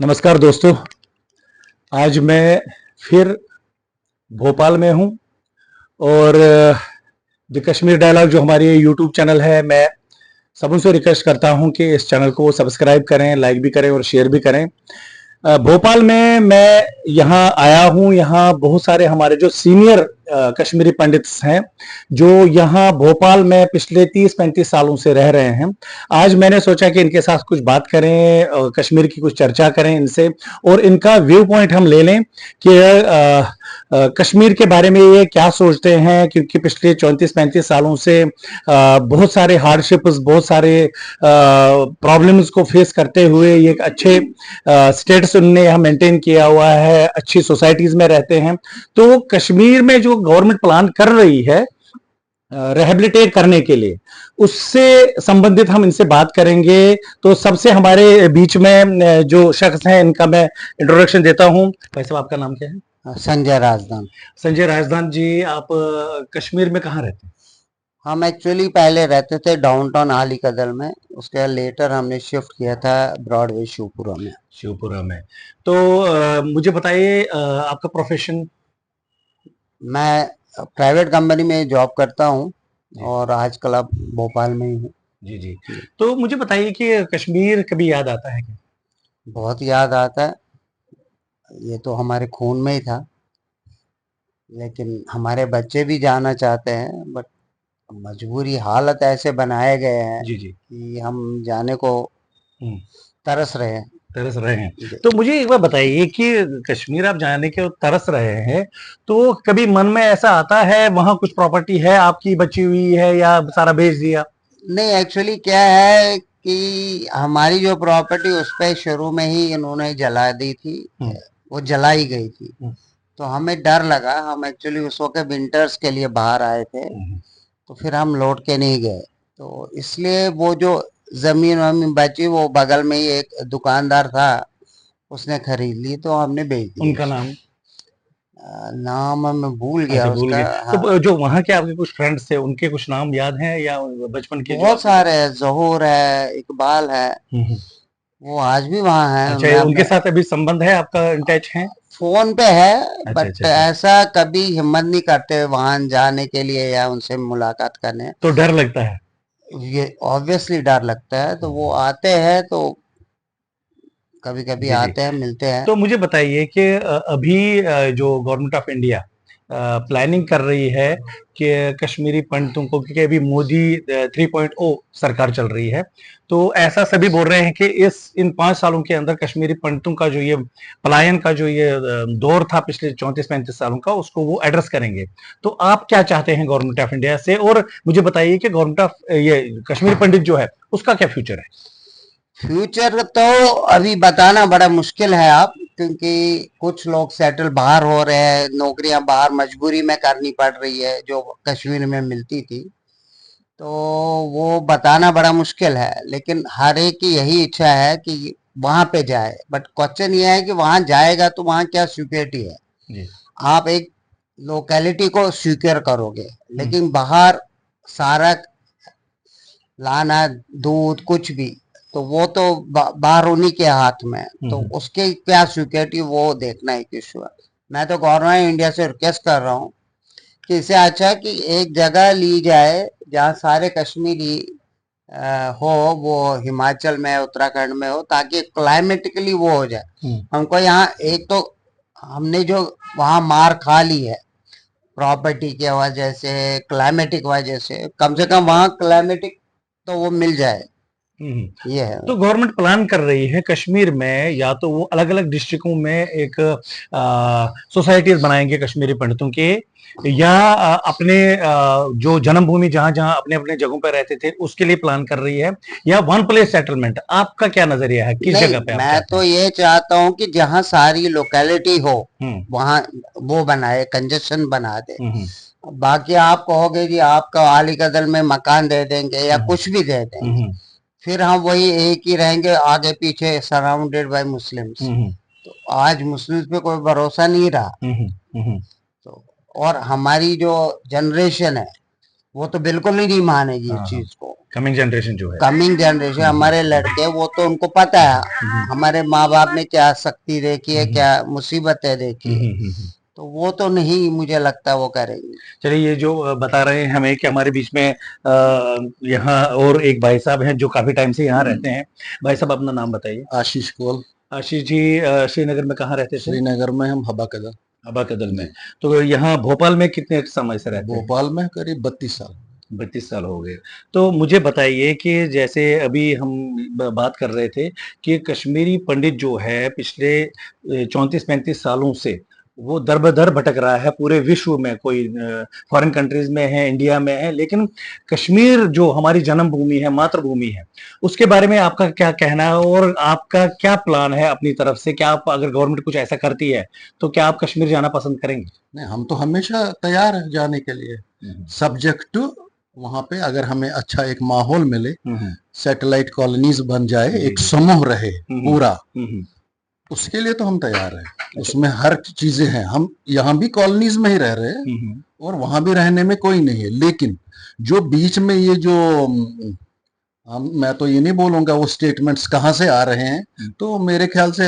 नमस्कार दोस्तों। आज मैं फिर भोपाल में हूं और द कश्मीर डायलॉग जो हमारी यूट्यूब चैनल है, मैं सब उनसे रिक्वेस्ट करता हूं कि इस चैनल को सब्सक्राइब करें, लाइक भी करें और शेयर भी करें। भोपाल में मैं यहाँ आया हूँ। यहाँ बहुत सारे हमारे जो सीनियर कश्मीरी पंडित हैं जो यहाँ भोपाल में पिछले 30-35 सालों से रह रहे हैं। आज मैंने सोचा कि इनके साथ कुछ बात करें, कश्मीर की कुछ चर्चा करें इनसे और इनका व्यू पॉइंट हम ले लें कि कश्मीर के बारे में ये क्या सोचते हैं, क्योंकि पिछले 34-35 सालों से बहुत सारे हार्डशिप्स, बहुत सारे प्रॉब्लम्स को फेस करते हुए ये एक अच्छे स्टेटस उन्होंने यहाँ मेंटेन किया हुआ है, अच्छी सोसाइटीज में रहते हैं। तो कश्मीर में जो गवर्नमेंट प्लान कर रही है रिहेबिलिटेट करने के लिए, उससे संबंधित हम इनसे बात करेंगे। तो सबसे हमारे बीच में जो शख्स हैं इनका मैं इंट्रोडक्शन देता हूं। भाई साहब, आपका नाम क्या है? संजय राजदान। संजय राजदान जी, आप कश्मीर में कहाँ रहते हैं? हम एक्चुअली पहले रहते थे डाउनटाउन आली कदल में, उसके बाद लेटर हमने शिफ्ट किया था ब्रॉडवे शिवपुरा में। शिवपुरा में। तो मुझे बताइए आपका प्रोफेशन। मैं प्राइवेट कंपनी में जॉब करता हूँ और आजकल अब भोपाल में ही हूँ। जी जी। तो मुझे बताइए कि कश्मीर कभी याद आता है क्या? बहुत याद आता है, ये तो हमारे खून में ही था, लेकिन हमारे बच्चे भी जाना चाहते हैं, बट मजबूरी हालत ऐसे बनाए गए हैं जी जी। कि हम जाने को तरस रहे हैं। तरस रहे हैं। तो मुझे एक बार बताइए कि कश्मीर आप जाने के तरस रहे हैं, तो कभी मन में ऐसा आता है वहां कुछ प्रॉपर्टी है आपकी बची हुई है या सारा बेच दिया? नहीं, एक्चुअली क्या है कि हमारी जो प्रॉपर्टी उस पे शुरू में ही इन्होंने जला दी थी, वो जलाई गई थी। तो हमें डर लगा, हम एक्चुअली उस वक्त विंटर्स के लिए बाहर आए थे, तो फिर हम लौट के नहीं गए। तो इसलिए वो जो जमीन वमीन बची वो बगल में ही एक दुकानदार था, उसने खरीद ली, तो हमने बेच दी। उनका नाम? नाम मैं भूल गया अच्छा, भूल उसका। गए। हाँ, तो जो वहां के आपके कुछ फ्रेंड्स थे उनके कुछ नाम याद हैं या बचपन के जो बहुत आपके? सारे है, जहूर है, इकबाल है, वो आज भी वहाँ है। अच्छा, मैं उनके अपने साथ अभी संबंध है आपका, इन टच है? फोन पे है, अच्छा बट अच्छा अच्छा। ऐसा कभी हिम्मत नहीं करते वहां जाने के लिए या उनसे मुलाकात करने। तो डर लगता है? ये ऑब्वियसली डर लगता है, तो वो आते हैं तो कभी कभी जी जी। आते हैं, मिलते हैं। तो मुझे बताइए कि अभी जो गवर्नमेंट ऑफ इंडिया प्लानिंग कर रही है कि कश्मीरी पंडितों को, क्योंकि अभी मोदी 3.0 सरकार चल रही है, तो ऐसा सभी बोल रहे हैं कि इन 5 सालों के अंदर कश्मीरी पंडितों का जो ये पलायन का जो ये दौर था पिछले 34-35 सालों का, उसको वो एड्रेस करेंगे। तो आप क्या चाहते हैं गवर्नमेंट ऑफ इंडिया से, और मुझे बताइए कि गवर्नमेंट ऑफ ये कश्मीरी पंडित जो है उसका क्या फ्यूचर है? फ्यूचर तो अभी बताना बड़ा मुश्किल है आप, क्योंकि कुछ लोग सेटल बाहर हो रहे हैं, नौकरियां बाहर मजबूरी में करनी पड़ रही है जो कश्मीर में मिलती थी, तो वो बताना बड़ा मुश्किल है। लेकिन हर एक की यही इच्छा है कि वहां पे जाए, बट क्वेश्चन ये है कि वहां जाएगा तो वहां क्या सिक्योरिटी है। जी। आप एक लोकेलिटी को सिक्योर करोगे, लेकिन बाहर सारा लाना, दूध कुछ भी, तो वो तो बाहर उन्हीं के हाथ में है। तो उसके क्या सिक्योरिटी वो देखना एक इशू है। मैं तो गवर्नमेंट इंडिया से रिक्वेस्ट कर रहा हूँ कि इससे अच्छा है कि एक जगह ली जाए जहाँ सारे कश्मीरी हो, वो हिमाचल में, उत्तराखंड में हो, ताकि क्लाइमेटिकली वो हो जाए। हमको यहाँ एक तो हमने जो वहाँ मार खा ली है प्रॉपर्टी के वजह से, क्लाइमेटिक वजह से, कम से कम वहाँ क्लाइमेटिक तो वो मिल जाए, ये है। तो गवर्नमेंट प्लान कर रही है कश्मीर में, या तो वो अलग अलग डिस्ट्रिक्टों में एक सोसाइटीज बनाएंगे कश्मीरी पंडितों के, या अपने जो जन्मभूमि जहां जहां अपने अपने जगहों पर रहते थे उसके लिए प्लान कर रही है, या वन प्लेस सेटलमेंट? आपका क्या नजरिया है, किस नहीं, जगह पे आप मैं चाहते तो हैं? ये चाहता हूँ कि जहाँ सारी लोकेलिटी हो वहाँ वो बनाए, कंजेशन बना दे। बाकी आप कहोगे जी आपका आली कदल में मकान दे देंगे या कुछ भी दे देंगे, फिर हम वही एक ही रहेंगे, आगे पीछे सराउंडेड बाय मुस्लिम्स। तो आज मुस्लिम्स पे कोई भरोसा नहीं रहा। तो और हमारी जो जनरेशन है वो तो बिल्कुल ही नहीं मानेगी इस चीज को। कमिंग जनरेशन जो है। कमिंग जनरेशन हमारे लड़के, वो तो उनको पता है हमारे माँ बाप ने क्या शक्ति देखी है, क्या मुसीबतें देखी है, तो वो तो नहीं मुझे लगता वो करेंगे। चलिए, ये जो बता रहे हैं हमें कि हमारे बीच में यहाँ और एक भाई साहब हैं जो काफी टाइम से यहाँ रहते हैं। भाई साहब, अपना नाम बताइए। आशीष कोल। आशीष जी, श्रीनगर में कहाँ रहते थे? श्रीनगर में हम हबा कदल। हबा कदल में। तो यहाँ भोपाल में कितने समय से रहते हैं? भोपाल में करीब 32 साल। 32 साल हो गए। तो मुझे बताइए कि जैसे अभी हम बात कर रहे थे कि कश्मीरी पंडित जो है पिछले 34-35 सालों से वो दर बदर भटक रहा है पूरे विश्व में। कोई फॉरेन कंट्रीज में है, इंडिया में है, लेकिन कश्मीर जो हमारी जन्मभूमि है, मातृभूमि है, उसके बारे में आपका क्या कहना है और आपका क्या प्लान है अपनी तरफ से? क्या आप, अगर गवर्नमेंट कुछ ऐसा करती है, तो क्या आप कश्मीर जाना पसंद करेंगे? नहीं, हम तो हमेशा तैयार हैं जाने के लिए, सब्जेक्ट टू वहां पे अगर हमें अच्छा एक माहौल मिले, सैटेलाइट कॉलोनीज बन जाए, एक समूह रहे पूरा, उसके लिए तो हम तैयार हैं। उसमें हर चीजें हैं। हम यहाँ भी कॉलोनीज में ही रह रहे हैं और वहां भी रहने में कोई नहीं है, लेकिन जो बीच में ये जो मैं तो ये नहीं बोलूंगा वो स्टेटमेंट्स कहाँ से आ रहे हैं, तो मेरे ख्याल से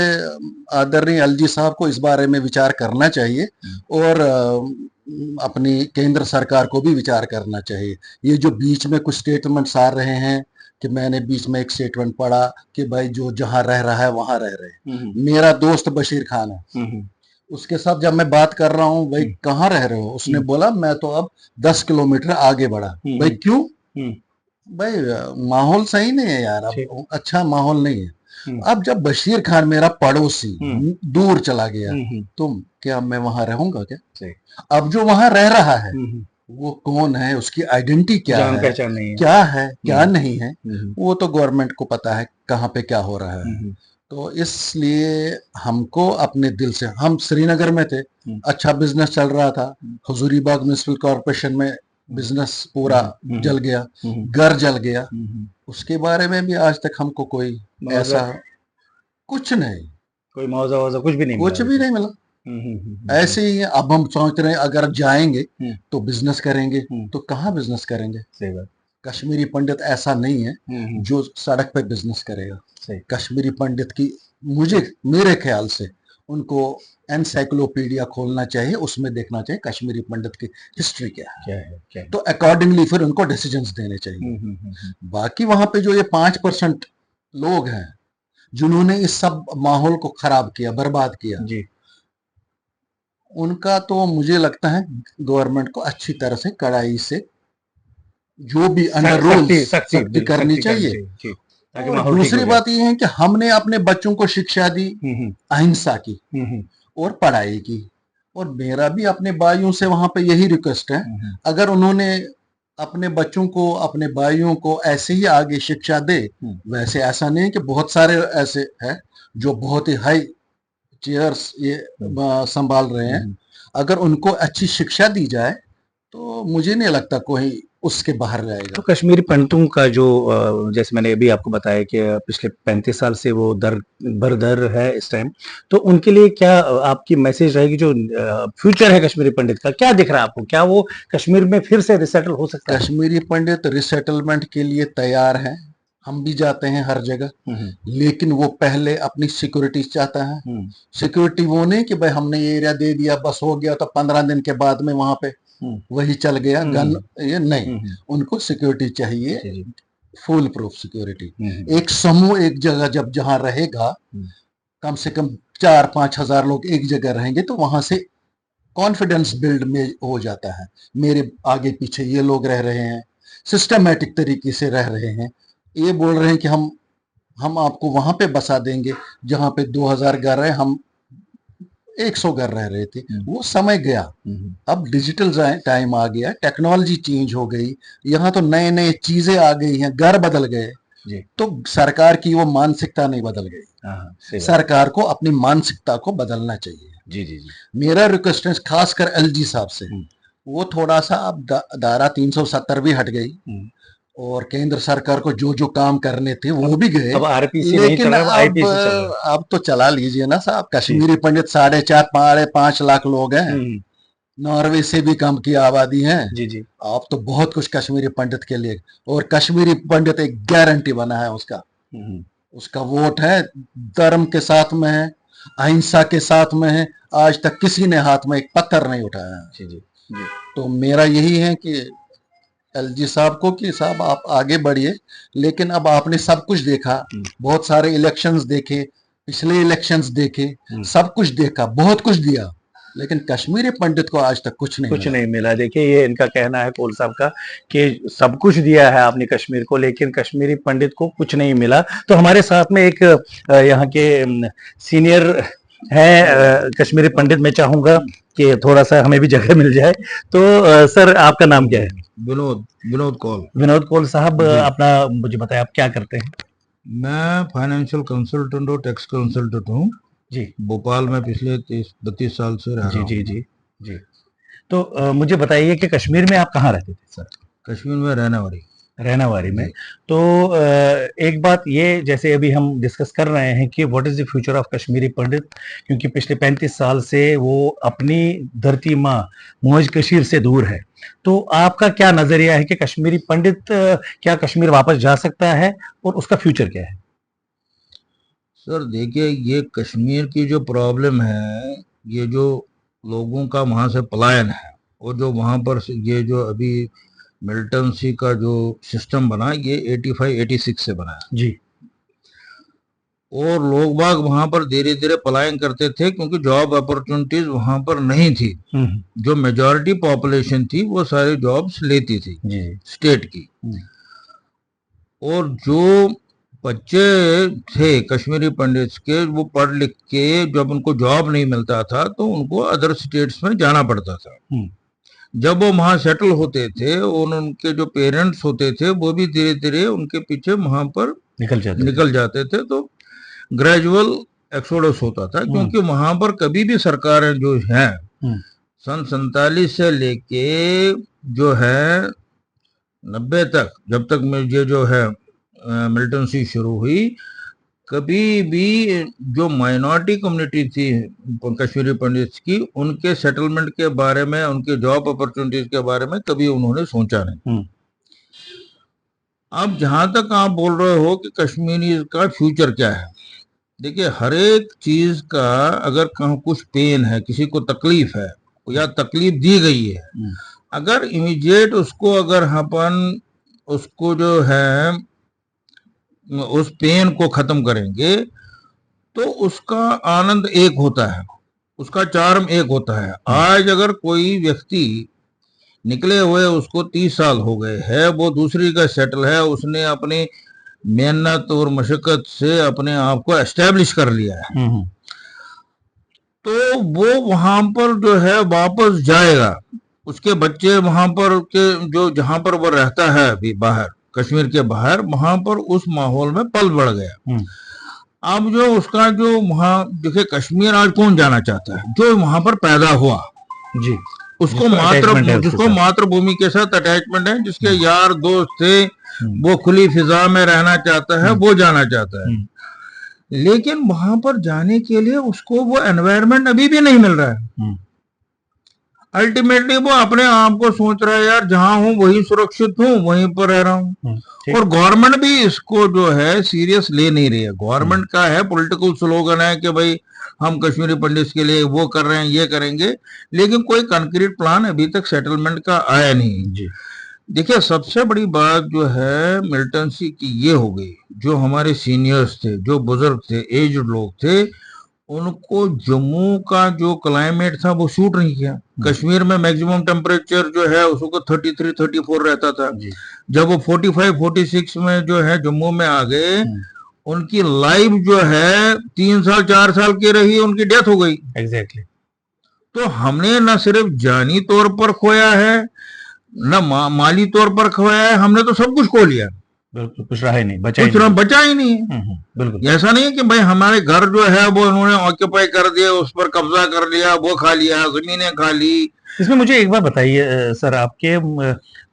आदरणीय एलजी साहब को इस बारे में विचार करना चाहिए और अपनी केंद्र सरकार को भी विचार करना चाहिए। ये जो बीच में कुछ स्टेटमेंट्स आ रहे हैं, कि मैंने बीच में एक स्टेटमेंट पढ़ा कि भाई जो जहां रह रहा है वहां रह रहे। मेरा दोस्त बशीर खान है, उसके साथ जब मैं बात कर रहा हूँ, भाई कहाँ रह रहे हो, उसने बोला मैं तो अब 10 किलोमीटर आगे बढ़ा। भाई क्यों? भाई माहौल सही नहीं है यार, अब अच्छा माहौल नहीं है। अब जब बशीर खान मेरा पड़ोसी दूर चला गया, तो क्या मैं वहां रहूंगा क्या? अब जो वहां रह रहा है वो कौन है, उसकी आइडेंटिटी क्या है, पहचान नहीं है, क्या है क्या नहीं है, वो तो गवर्नमेंट को पता है कहाँ पे क्या हो रहा है। तो इसलिए हमको अपने दिल से, हम श्रीनगर में थे, अच्छा बिजनेस चल रहा था, हजूरीबाग म्युनिसिपल कॉर्पोरेशन में बिजनेस पूरा जल गया, घर जल गया, उसके बारे में भी आज तक हमको कोई ऐसा कुछ नहीं, कोई मुआवजा कुछ भी नहीं कुछ भी नहीं मिला। ऐसे ही है। अब हम सोच रहे हैं अगर जाएंगे तो बिजनेस करेंगे, तो कहाँ बिजनेस करेंगे? सही बात। कश्मीरी पंडित ऐसा नहीं है जो सड़क पे बिजनेस करेगा। कश्मीरी पंडित की मेरे ख्याल से उनको एनसाइक्लोपीडिया खोलना चाहिए, उसमें देखना चाहिए कश्मीरी पंडित की हिस्ट्री क्या है, तो अकॉर्डिंगली फिर उनको डिसीजंस देने चाहिए। बाकी वहां पे जो ये 5% लोग हैं जिन्होंने इस सब माहौल को खराब किया, बर्बाद किया जी, उनका तो मुझे लगता है गवर्नमेंट को अच्छी तरह से कड़ाई से जो भी अंडर रूल सख्ती करनी चाहिए। और दूसरी बात यह है कि हमने अपने बच्चों को शिक्षा दी अहिंसा की और पढ़ाई की, और मेरा भी अपने भाइयों से वहां पे यही रिक्वेस्ट है, अगर उन्होंने अपने बच्चों को, अपने भाइयों को ऐसे ही आगे शिक्षा दे, वैसे ऐसा नहीं कि बहुत सारे ऐसे हैं जो बहुत ही हाई चेयर्स ये संभाल रहे हैं, अगर उनको अच्छी शिक्षा दी जाए तो मुझे नहीं लगता कोई उसके बाहर जाएगा। तो कश्मीरी पंडितों का जो जैसे मैंने अभी आपको बताया कि पिछले 35 साल से वो दर बरदर है इस टाइम, तो उनके लिए क्या आपकी मैसेज रहेगी? जो फ्यूचर है कश्मीरी पंडित का, क्या दिख रहा है आपको? क्या वो कश्मीर में फिर से रिसेटल हो सकता है? कश्मीरी पंडित रिसेटलमेंट के लिए तैयार हैं, हम भी जाते हैं हर जगह, लेकिन वो पहले अपनी सिक्योरिटी चाहता है। सिक्योरिटी वो नहीं कि भाई हमने ये एरिया दे दिया बस हो गया, तो 15 दिन के बाद में वहां पे वही चल गया गन, ये नहीं, उनको सिक्योरिटी चाहिए, फुल प्रूफ सिक्योरिटी। एक समूह एक जगह जब जहां रहेगा, कम से कम 4-5 हजार लोग एक जगह रहेंगे, तो वहां से कॉन्फिडेंस बिल्ड में हो जाता है। मेरे आगे पीछे ये लोग रह रहे हैं, सिस्टमैटिक तरीके से रह रहे हैं, ये बोल रहे हैं कि हम आपको वहां पे बसा देंगे जहां पे 2000 घर है, हम 100 घर रह रहे थे। वो समय गया, अब डिजिटल टाइम आ गया, टेक्नोलॉजी चेंज हो गई, यहाँ तो नए नए चीजें आ गई हैं, घर बदल गए, तो सरकार की वो मानसिकता नहीं बदल गई। सरकार को अपनी मानसिकता को बदलना चाहिए। जी जी जी, मेरा रिक्वेस्ट है खासकर एलजी साहब से, वो थोड़ा सा अब धारा 370 भी हट गई और केंद्र सरकार को जो जो काम करने थे वो भी गए, अब आरपीसी लेकिन नहीं चल रहा, आईपीसी चल रहा। अब तो चला लीजिए ना साहब। कश्मीरी पंडित 4.5 लाख लोग हैं, नॉर्वे से भी कम की आबादी है। जी जी। आप तो बहुत कुछ कश्मीरी पंडित के लिए, और कश्मीरी पंडित एक गारंटी बना है उसका। उसका वोट है, धर्म के साथ में है, अहिंसा के साथ में है। आज तक किसी ने हाथ में एक पत्थर नहीं उठाया है। जी जी जी। तो मेरा यही है कि एलजी साहब को कि साहब आप आगे बढ़िए, लेकिन अब आपने सब कुछ देखा, बहुत सारे इलेक्शंस देखे, पिछले इलेक्शंस देखे, सब कुछ देखा, बहुत कुछ दिया, लेकिन कश्मीरी पंडित को आज तक कुछ कुछ नहीं मिला। देखिए ये इनका कहना है कोल साहब का कि सब कुछ दिया है आपने कश्मीर को, लेकिन कश्मीरी पंडित को कुछ नहीं मिला। तो हमारे साथ में एक यहाँ के सीनियर है कश्मीरी पंडित, मैं चाहूंगा कि थोड़ा सा हमें भी जगह मिल जाए। तो सर आपका नाम क्या है? विनोद विनोद कौल। विनोद कौल साहब, अपना मुझे बताएं आप क्या करते हैं? मैं फाइनेंशियल कंसल्टेंट और टैक्स कंसल्टेंट हूँ जी। भोपाल में पिछले 30-32 साल से रह रहा जी हूँ। जी जी जी। तो मुझे बताइए कि कश्मीर में आप कहाँ रहते थे सर? कश्मीर में रहनावारी में। तो एक बात ये, जैसे अभी हम डिस्कस कर रहे हैं कि what is the future of Kashmiri pandit, क्योंकि पिछले 35 साल से वो अपनी धरती माँ मुहज कशीर से दूर है। तो आपका क्या नजरिया है कि कश्मीरी पंडित क्या कश्मीर वापस जा सकता है और उसका फ्यूचर क्या है? सर देखिए, ये कश्मीर की जो प्रॉब्लम है, ये जो लोगों का वहाँ से पलायन है, और जो वहाँ पर ये जो अभी मिलिटेंसी का जो सिस्टम बना, ये 85-86 से बना है जी। और लोग बाग वहां पर धीरे धीरे पलायन करते थे क्योंकि जॉब अपॉर्चुनिटीज वहां पर नहीं थी। जो मेजॉरिटी पॉपुलेशन थी वो सारी जॉब्स लेती थी जी। स्टेट की, और जो बच्चे थे कश्मीरी पंडित्स के, वो पढ़ लिख के जब उनको जॉब नहीं मिलता था तो उनको अदर स्टेट्स में जाना पड़ता था। जब वो वहां सेटल होते थे और उनके जो पेरेंट्स होते थे वो भी धीरे धीरे उनके पीछे वहां पर निकल जाते थे, तो ग्रेजुअल एक्सोडस होता था। क्योंकि वहां पर कभी भी सरकारें जो हैं सन 47 से लेके जो है 90 तक, जब तक ये जो है मिलिटेंसी शुरू हुई, कभी भी जो माइनॉरिटी कम्युनिटी थी कश्मीरी पंडित्स की, उनके सेटलमेंट के बारे में, उनके जॉब अपॉर्चुनिटीज के बारे में कभी उन्होंने सोचा नहीं। अब जहां तक आप बोल रहे हो कि कश्मीरी का फ्यूचर क्या है, देखिए हर एक चीज का अगर कुछ पेन है, किसी को तकलीफ है या तकलीफ दी गई है, अगर इमीडिएट उसको अगर अपन उसको जो है उस पेन को खत्म करेंगे तो उसका आनंद एक होता है, उसका चार्म एक होता है। आज अगर कोई व्यक्ति निकले हुए उसको 30 साल हो गए है, वो दूसरी का सेटल है, उसने अपनी मेहनत और मशक्कत से अपने आप को एस्टेब्लिश कर लिया है, तो वो वहां पर जो है वापस जाएगा। उसके बच्चे वहां पर के जो जहां पर वो रहता है अभी बाहर, कश्मीर के बाहर, वहां पर उस माहौल में पल बढ़ गया। अब जो उसका जो वहां देखिए, कश्मीर आज कौन जाना चाहता है? जो वहां पर पैदा हुआ जी, उसको जिसको मातृभूमि के साथ अटैचमेंट है, जिसके यार दोस्त थे, वो खुली फिजा में रहना चाहता है, वो जाना चाहता है। लेकिन वहां पर जाने के लिए उसको वो एनवायरनमेंट अभी भी नहीं मिल रहा है। अल्टीमेटली वो अपने आप को सोच रहा है, यार जहां हूं वही सुरक्षित हूं, वहीं पर रह रहा हूं। और गवर्नमेंट भी इसको जो है सीरियस ले नहीं रही है। गवर्नमेंट का है पॉलिटिकल स्लोगन है कि भाई हम कश्मीरी पंडित्स के लिए वो कर रहे हैं, ये करेंगे, लेकिन कोई कंक्रीट प्लान अभी तक सेटलमेंट का आया नहीं जी। देखिए सबसे बड़ी बात जो है मिलिटेंसी की ये हो गई, जो हमारे सीनियर्स थे, जो बुजुर्ग थे, एज्ड लोग थे, उनको जम्मू का जो क्लाइमेट था वो सूट नहीं किया। कश्मीर में मैक्सिमम टेम्परेचर जो है उसको 33-34 रहता था। जब वो 45-46 में जो है जम्मू में आ गए, उनकी लाइफ जो है 3 साल 4 साल की रही, उनकी डेथ हो गई। एग्जैक्टली। तो हमने न सिर्फ जानी तौर पर खोया है, न माली तौर पर खोया है, हमने तो सब कुछ खो लिया। बिल्कुल, कुछ रहा ही नहीं, बचा ही नहीं। बिल्कुल ऐसा नहीं है कि भाई हमारे घर जो है वो उन्होंने ऑक्यूपाई कर दिया, उस पर कब्जा कर लिया, वो खा लिया, जमीनें खा ली। इसमें मुझे एक बात बताइए सर, आपके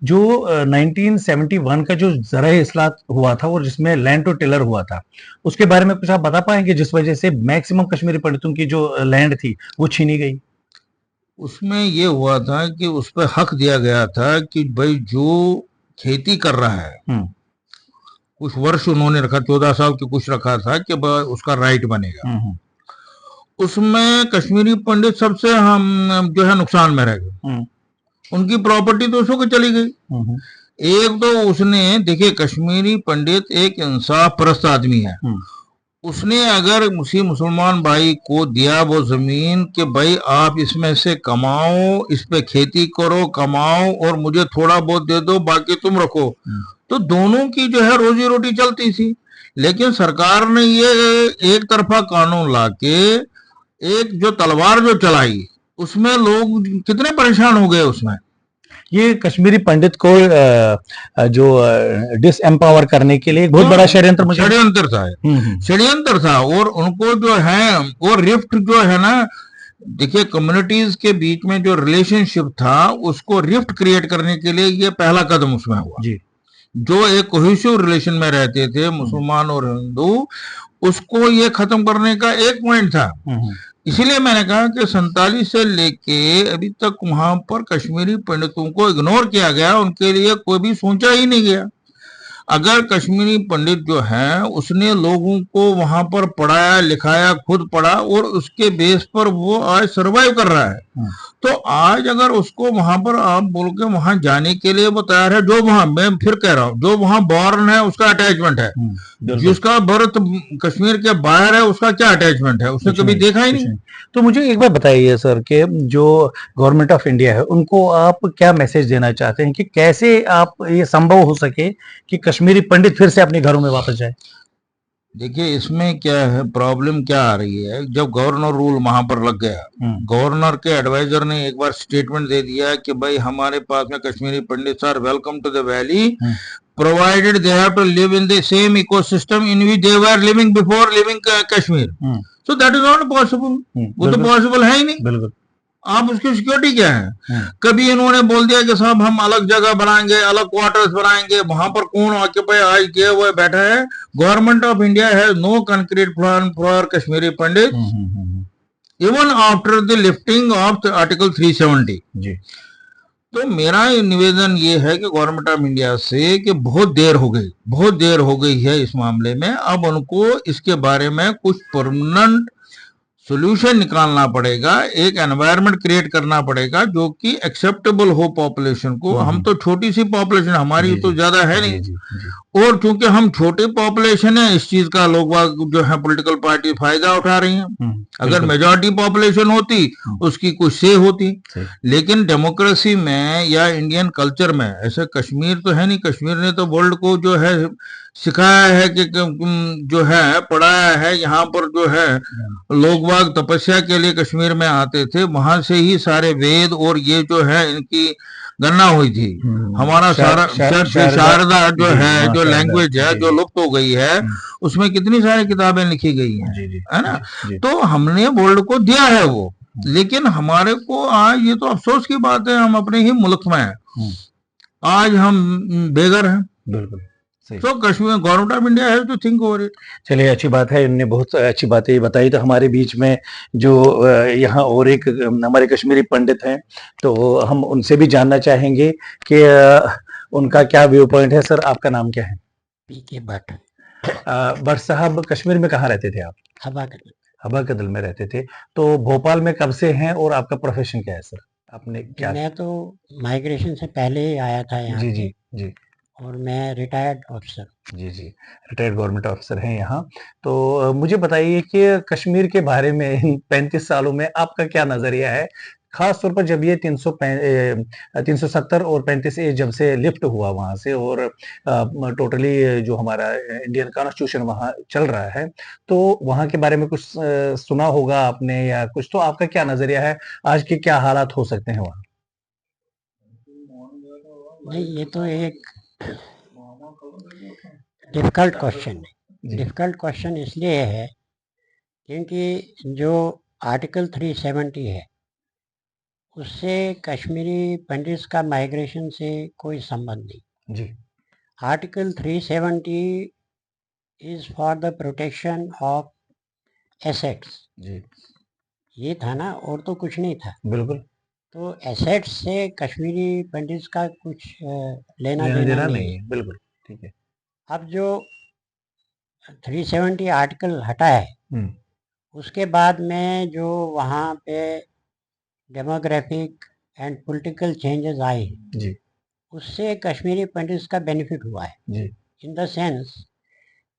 जो 1971 का जो ज़राए इस्लाह हुआ था और जिसमें लैंड टू टिलर हुआ था, उसके बारे में कुछ आप बता पाएंगे, जिस वजह से मैक्सिमम कश्मीरी पंडितों की जो लैंड थी वो छीनी गई? उसमें ये हुआ था कि उस पर हक दिया गया था कि भाई जो खेती कर रहा है, कुछ वर्ष उन्होंने रखा, 14 साल की कुछ रखा था कि उसका राइट बनेगा। उसमें कश्मीरी पंडित सबसे हम जो है नुकसान में रह गए। उनकी प्रॉपर्टी तो उसको चली गई। एक तो उसने, देखिए कश्मीरी पंडित एक इंसाफ परस्त आदमी है। उसने अगर उसी मुसलमान भाई को दिया वो जमीन कि भाई आप इसमें से कमाओ, इस पे खेती करो, कमाओ और मुझे थोड़ा बहुत दे दो, बाकी तुम रखो, तो दोनों की जो है रोजी रोटी चलती थी। लेकिन सरकार ने ये एक तरफा कानून लाके एक जो तलवार जो चलाई, उसमें लोग कितने परेशान हो गए उसमें। ये कश्मीरी पंडित को जो डिस एम्पावर करने के लिए एक बहुत बड़ा षड्यंत्र मुझे षड्यंत्र था, षड्यंत्र था। और उनको जो है वो रिफ्ट जो है ना, देखिए कम्युनिटीज के बीच में जो रिलेशनशिप था उसको रिफ्ट क्रिएट करने के लिए ये पहला कदम उसमें हुआ जी। जो एक कोहेसिव रिलेशन में रहते थे मुसलमान और हिंदू, उसको ये खत्म करने का एक पॉइंट था। इसीलिए मैंने कहा कि 47 से लेके अभी तक वहां पर कश्मीरी पंडितों को इग्नोर किया गया, उनके लिए कोई भी सोचा ही नहीं गया। अगर कश्मीरी पंडित जो है उसने लोगों को वहां पर पढ़ाया लिखाया, खुद पढ़ा और उसके बेस पर वो आज सरवाइव कर रहा है, तो आज अगर उसको वहां पर आप बोल के वहां जाने के लिए वो तैयार है, जो वहां, मैं फिर कह रहा हूँ, जो वहां बॉर्न है उसका अटैचमेंट है, जिसका बर्थ कश्मीर के बाहर है उसका क्या अटैचमेंट है, उसने कभी देखा ही नहीं। तो मुझे एक बात बताइए सर कि जो गवर्नमेंट ऑफ इंडिया है उनको आप क्या मैसेज देना चाहते हैं कि कैसे आप ये संभव हो सके कि कश्मीरी पंडित फिर से अपने घरों में वापस जाए। देखिए इसमें क्या है, प्रॉब्लम क्या आ रही है, जब गवर्नर रूल वहां पर लग गया, गवर्नर के एडवाइजर ने एक बार स्टेटमेंट दे दिया कि भाई हमारे पास में Kashmiri pandit are welcome to the valley, provided they have to live in the same ecosystem in which they were living before living Kashmir. So that is not possible, वो तो पॉसिबल है ही नहीं। बिल्कुल, आप उसकी सिक्योरिटी क्या है। कभी इन्होंने बोल दिया कि साहब हम अलग जगह बनाएंगे, अलग क्वार्टर्स बनाएंगे, वहां पर कौन ऑक्यूपाई आज किया हुआ बैठा है। Government of India has no concrete plan for Kashmiri Pandit even after the lifting of article 370 जी। तो मेरा निवेदन ये है कि गवर्नमेंट ऑफ इंडिया से कि बहुत देर हो गई है इस मामले में। अब उनको इसके बारे में कुछ परमानेंट सोल्यूशन निकालना पड़ेगा, एक एनवायरनमेंट क्रिएट करना पड़ेगा जो कि एक्सेप्टेबल हो पॉपुलेशन को। हम तो छोटी सी पॉपुलेशन, हमारी तो ज्यादा है नहीं, और क्योंकि हम छोटी पॉपुलेशन है इस चीज का लोग जो है पॉलिटिकल पार्टी फायदा उठा रही हैं। अगर मेजॉरिटी पॉपुलेशन होती उसकी कुछ से होती। लेकिन डेमोक्रेसी में या इंडियन कल्चर में ऐसे कश्मीर तो है नहीं। कश्मीर ने तो वर्ल्ड को जो है सिखाया है कि जो है पढ़ाया है, यहाँ पर जो है लोग बाग तपस्या के लिए कश्मीर में आते थे, वहां से ही सारे वेद और ये जो है इनकी गणना हुई थी। हमारा सारा शारदा जो है, जो लैंग्वेज है जो लुप्त हो गई है, उसमें कितनी सारी किताबें लिखी गई हैं, है ना। तो हमने वर्ल्ड को दिया है वो, लेकिन हमारे को आज ये तो अफसोस की बात है, हम अपने ही मुल्क में हैं, आज हम बेघर हैं। बिल्कुल, तो Kashmir government of India has to think over it. चलिए, अच्छी बात है, इन्होंने बहुत अच्छी बातें बताई। तो हमारे बीच में जो यहाँ और एक हमारे कश्मीरी पंडित हैं, तो हम उनसे भी जानना चाहेंगे कि उनका क्या व्यू पॉइंट है। सर, आपका नाम क्या है? पीके भट्ट। भट्ट साहब, कश्मीर में कहाँ रहते थे आप? हवा कदल। हवा कदल में रहते थे। तो भोपाल में कब से हैं और आपका प्रोफेशन क्या है सर? आपने क्या? मैं तो माइग्रेशन से पहले ही आया था यहाँ। जी जी जी। और मैं रिटायर्ड ऑफिसर। जी जी, रिटायर्ड गवर्नमेंट ऑफिसर हैं यहाँ। तो मुझे बताइए कि कश्मीर के बारे में इन 35 सालों में आपका क्या नजरिया है, खास तौर पर जब ये 370 और 35A जब से लिफ्ट हुआ वहां से, और टोटली जो हमारा इंडियन कॉन्स्टिट्यूशन वहां चल रहा है, तो वहां के बारे में कुछ सुना होगा आपने या कुछ, तो आपका क्या नजरिया है, आज के क्या हालात हो सकते हैं वहाँ? नहीं, ये तो एक डिफिकल्ट क्वेश्चन है। डिफिकल्ट क्वेश्चन इसलिए है क्योंकि जो आर्टिकल 370 है उससे कश्मीरी पंडित्स का माइग्रेशन से कोई संबंध नहीं जी। Article 370 is for the protection of assets जी। ये था ना, और तो कुछ नहीं था। बिल्कुल। तो एसेट्स से कश्मीरी पंडित का कुछ लेना लेना देना देना नहीं नहीं है। है, बिल्कुल ठीक है। अब जो 370 आर्टिकल हटा है हम्म, उसके बाद में जो वहाँ पे डेमोग्राफिक एंड पॉलिटिकल चेंजेस आए हैं जी उससे कश्मीरी पंडित का बेनिफिट हुआ है जी इन द सेंस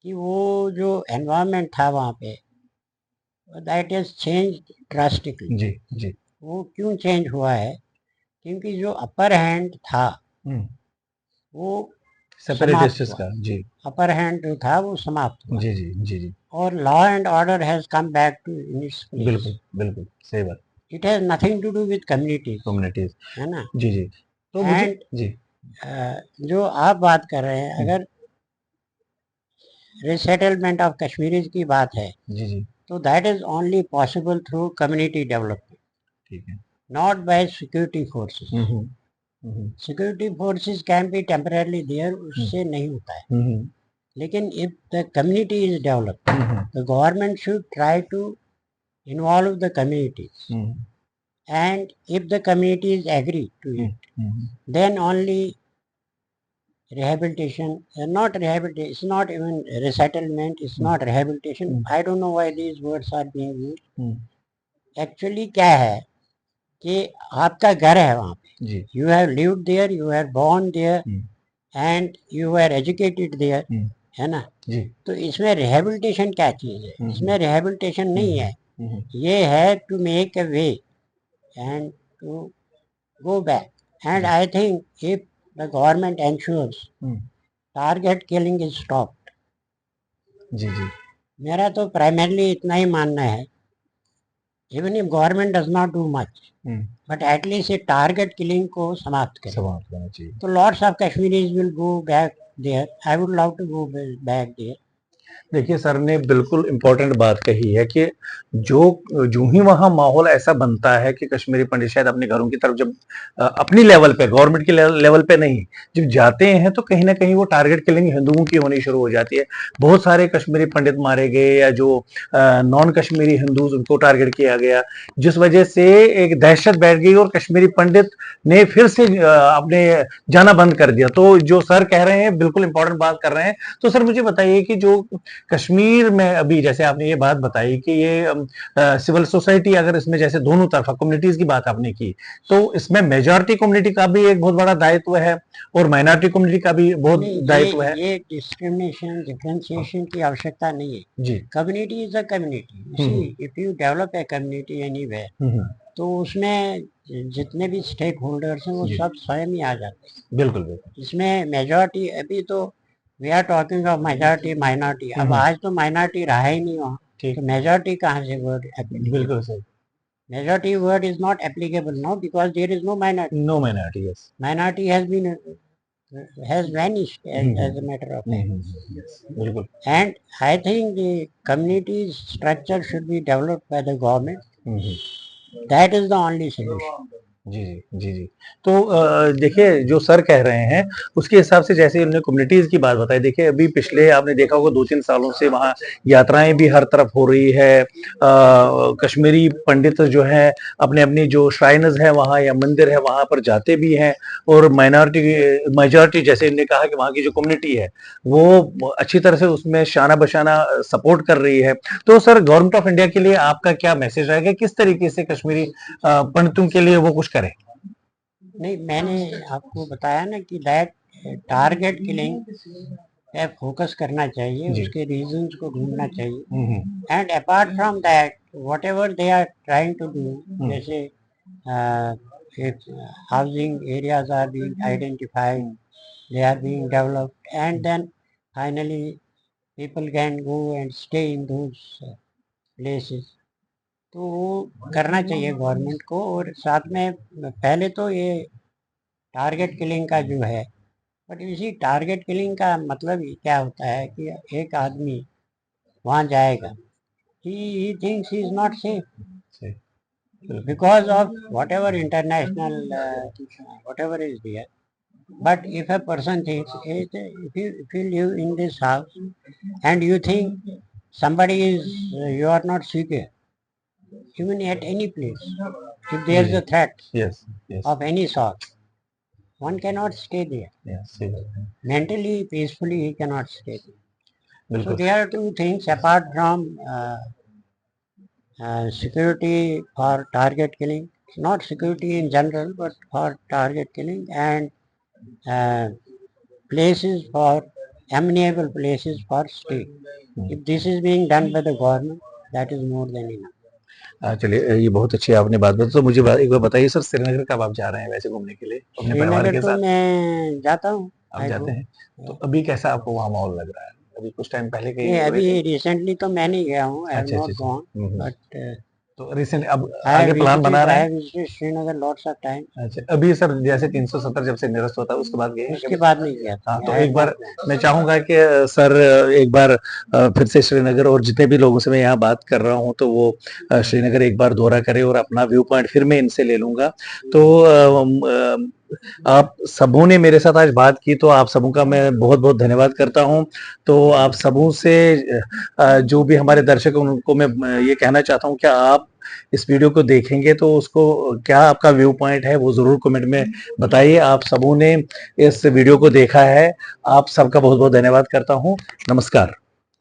कि वो जो एनवायरनमेंट था वहाँ पे दैट इज चेंज ड्रास्टिकली। जी जी। वो क्यों चेंज हुआ है क्योंकि जो अपर हैंड था वो सेपरेटिस्ट समाप्त हुआ। का जी अपर हैंड जो था वो समाप्त हुआ जी जी जी जी। और law and order has come back to in its place. बिल्कुल बिल्कुल सही बात। It has nothing to do with communities, communities है ना। जी जी। तो मुझे एंड जी जो आप बात कर रहे हैं अगर रिसेटलमेंट ऑफ कश्मीरीज की बात है जी जी तो that is only possible through community development, ठीक है। Not by security forces. Hmm security forces can be temporary there, उससे नहीं होता है। हम्म लेकिन if the community is developed the government should try to involve the communities, and if the communities agree to it then only rehabilitation, not rehabilitation, it's not even resettlement, it's not rehabilitation. I don't know why these words are being used. Actually क्या है कि आपका घर है वहाँ पे, जी you have lived there, you were born there and you were educated there, है ना। जी तो इसमें रिहेबिलिटेशन क्या चीज़ है, इसमें रिहेबिलिटेशन नहीं है, ये है to make a way and to go back. And I think if the government ensures target killing is stopped, जी जी मेरा तो प्राइमरली इतना ही मानना है, even if government does not do much, but at least ये target killing को समाप्त करे। समाप्त करना चाहिए। तो lots of Kashmiris will go back there. I would love to go back there. देखिए सर ने बिल्कुल इम्पोर्टेंट बात कही है कि जो ही वहां माहौल ऐसा बनता है कि कश्मीरी पंडित शायद अपने घरों की तरफ जब अपनी लेवल पे, गवर्नमेंट के लेवल पे नहीं, जब जाते हैं तो कहीं ना कहीं वो टारगेट किलिंग हिंदुओं की होनी शुरू हो जाती है। बहुत सारे कश्मीरी पंडित मारे गए या जो नॉन कश्मीरी हिंदूज उनको टारगेट किया गया, जिस वजह से एक दहशत बैठ गई और कश्मीरी पंडित ने फिर से अपने जाना बंद कर दिया। तो जो सर कह रहे हैं बिल्कुल इंपॉर्टेंट बात कर रहे हैं। तो सर मुझे बताइए कि जो कश्मीर में अभी जैसे आपने ये बात बताई कि ये सिविल सोसाइटी, अगर इसमें जैसे दोनों तरफा कम्युनिटीज की बात आपने की, तो इसमें मेजॉरिटी कम्युनिटी का भी एक बहुत बड़ा दायित्व है और माइनॉरिटी कम्युनिटी का भी बहुत दायित्व है। ये डिस्क्रिमिनेशन, डिफरेंशिएशन की आवश्यकता नहीं है जी community is a community. If you develop a community anywhere तो उसमें जितने भी स्टेक होल्डर्स हैं वो सब स्वयं ही आ जाते हैं। बिल्कुल बिल्कुल। इसमें मेजॉरिटी, अभी तो we are talking of majority minority, अब आज तो माइनॉरिटी रहा ही नहीं वहाँ, तो मेजॉरिटी कहाँ से वर्ड? बिल्कुल सही। Majority word is not applicable now because there is no minority. No minority, yes. Minority has vanished as a matter of fact. बिल्कुल। And I think the community structure should be developed by the government. That is the only solution. जी जी जी जी। तो देखिए जो sir कह रहे हैं उसके हिसाब से, जैसे उन्होंने कम्युनिटीज की बात बताई, देखिए अभी पिछले आपने देखा होगा 2-3 सालों से वहाँ यात्राएं भी हर तरफ हो रही है। कश्मीरी पंडित जो हैं अपने अपनी जो श्राइनस है वहाँ या मंदिर है वहाँ पर जाते भी हैं, और मेजॉरिटी जैसे इन्होंने कहा कि वहाँ की जो कम्युनिटी है वो अच्छी तरह से उसमें शाना बशाना सपोर्ट कर रही है। तो सर गवर्नमेंट ऑफ इंडिया के लिए आपका क्या मैसेज रहेगा, किस तरीके से कश्मीरी पंडितों के लिए वो कुछ करे? नहीं, मैंने आपको बताया ना कि दैट टारगेट किलिंग पे फोकस करना चाहिए, उसके रीजंस को ढूंढना चाहिए। And apart from that whatever they are trying to do, जैसे housing areas are being identified, they are being developed, and then finally people can go and stay in those places. तो वो करना चाहिए government को। और साथ में पहले तो ये टारगेट किलिंग का जो है, बट इसी टारगेट किलिंग का मतलब ही क्या होता है कि एक आदमी वहाँ जाएगा, he thinks he is not safe because of whatever international whatever is there. But if a person thinks, if you live in this house and you think somebody is, you are not secure, even at any place, If there is a threat Yes, yes, of any sort, one cannot stay there. yes, सही बात है, Mentally, peacefully, he cannot stay there. So बिल्कुल, there are two things apart from security for target killing, not security in general, but for target killing, and places for amenable places for stay. If this is being done by the government, that is more than enough. चलिए ये बहुत अच्छी आपने बात बताई। तो मुझे एक बार बताइए सर, श्रीनगर कब आप जा रहे हैं वैसे घूमने के लिए अपने परिवार श्रीनगर के तो साथ? मैं जाता हूँ। आप I जाते go. हैं, तो अभी कैसा आपको वहाँ माहौल लग रहा है? अभी कुछ टाइम पहले नहीं, कहीं गए अभी थे? रिसेंटली तो मैं नहीं गया हूँ। I have अच्छा, not अच्छा, gone, हम्म, but तो रिसेंट अब I have आगे प्लान बना visited. रहे I हैं? have visited Srinagar lots of times. अच्छा, अभी सर जैसे 370 जब से निरस्त होता है उसके बाद गए हैं उसके कभी? बाद नहीं गया था। हाँ, तो I have एक बार not gone. मैं चाहूंगा कि सर एक बार फिर से श्रीनगर, और जितने भी लोगों से मैं यहाँ बात कर रहा हूँ तो वो श्रीनगर एक बार दौरा करें और अपना व्यू पॉइंट फिर मैं इनसे ले लूंगा। तो आप सबों ने मेरे साथ आज बात की, तो आप सबों का मैं बहुत बहुत धन्यवाद करता हूँ। तो आप सबों से जो भी हमारे दर्शक हैं उनको मैं ये कहना चाहता हूँ कि आप इस वीडियो को देखेंगे तो उसको क्या आपका व्यू पॉइंट है वो जरूर कमेंट में बताइए। आप सबों ने इस वीडियो को देखा है, आप सबका बहुत बहुत धन्यवाद करता हूँ। नमस्कार।